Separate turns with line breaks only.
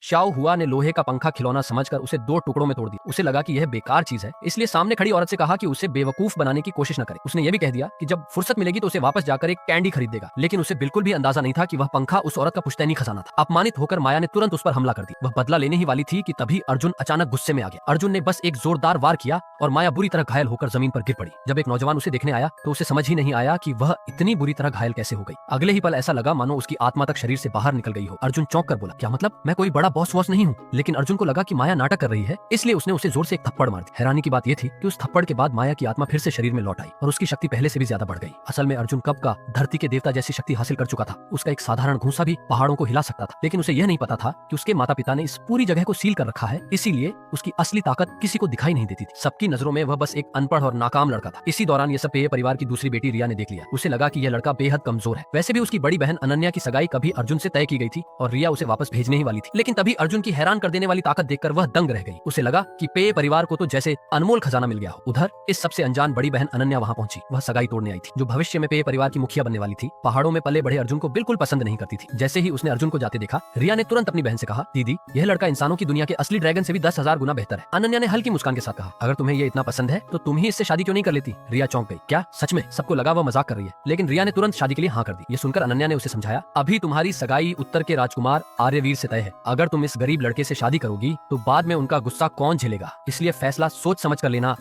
Shao हुआ ने लोहे का पंखा खिलौना समझकर उसे दो टुकड़ों में तोड़ दिया। उसे लगा कि यह बेकार चीज है, इसलिए सामने खड़ी औरत से कहा कि उसे बेवकूफ बनाने की कोशिश न करे। उसने यह भी कह दिया कि जब फुर्सत मिलेगी तो उसे वापस जाकर एक कैंडी खरीद देगा। लेकिन उसे बिल्कुल भी अंदाजा नहीं था कि वह पंखा उस औरत का पुश्तैनी खजाना था। अपमानित होकर माया ने तुरंत उस पर हमला कर दिया। वह बदला लेने ही वाली थी कि तभी अर्जुन अचानक गुस्से में आ गया। अर्जुन ने बस एक जोरदार वार किया और माया बुरी तरह घायल होकर जमीन पर गिर पड़ी। जब एक नौजवान उसे देखने आया तो उसे समझ ही नहीं आया कि वह इतनी बुरी तरह घायल कैसे हो गई। अगले ही पल ऐसा लगा मानो उसकी आत्मा तक शरीर से बाहर निकल गई हो। अर्जुन चौंक कर बोला, क्या मतलब? मैं कोई बड़ा बॉस वॉस नहीं हूँ। लेकिन अर्जुन को लगा कि माया नाटक कर रही है, इसलिए उसने उसे जोर से एक थप्पड़ मार दी। हैरानी की बात यह थी कि उस थप्पड़ के बाद माया की आत्मा फिर से शरीर में लौट आई और उसकी शक्ति पहले से भी ज्यादा बढ़ गई। असल में अर्जुन कब का धरती के देवता जैसी शक्ति हासिल कर चुका था। उसका एक साधारण घूंसा भी पहाड़ों को हिला सकता था। लेकिन उसे यह नहीं पता था कि उसके माता पिता ने इस पूरी जगह को सील कर रखा है, इसीलिए उसकी असली ताकत किसी को दिखाई नहीं देती थी। सबकी नजरों में वह बस एक अनपढ़ और नाकाम लड़का था। इसी दौरान यह सब पेय परिवार की दूसरी बेटी रिया ने देख लिया। उसे लगा कि यह लड़का बेहद कमजोर है। वैसे भी उसकी बड़ी बहन अनन्या की सगाई कभी अर्जुन से तय की गई थी और रिया उसे वापस भेजने ही वाली थी। लेकिन तभी अर्जुन की हैरान कर देने वाली ताकत देखकर वह दंग रह गई। उसे लगा कि पेय परिवार को तो जैसे अनमोल खजाना मिल गया हो। उधर इस सबसे अनजान बड़ी बहन अनन्या वहां पहुंची। वह सगाई तोड़ने आई थी, जो भविष्य में पेय परिवार की मुखिया बनने वाली थी। पहाड़ों में पले बढ़े अर्जुन को बिल्कुल पसंद नहीं करती थी। जैसे ही उसने अर्जुन को जाते देखा, रिया ने तुरंत अपनी बहन से कहा, दीदी यह लड़का इंसानों की दुनिया के असली ड्रैगन से भी 10,000 गुना बेहतर है। अनन्या ने हल्की मुस्कान के साथ कहा, अगर तुम्हें ये इतना पसंद है तो तुम ही इससे शादी क्यों नहीं कर लेती? रिया चौंक गई। क्या सच में? सबको लगा वह मजाक कर रही है, लेकिन रिया ने तुरंत शादी के लिए हाँ कर दी। ये सुनकर अनन्या ने उसे समझाया, अभी तुम्हारी सगाई उत्तर के राजकुमार आर्यवीर से तय है। अगर तुम इस गरीब लड़के से शादी करोगी तो बाद में उनका गुस्सा कौन झेलेगा? इसलिए फैसला सोच समझ कर लेना।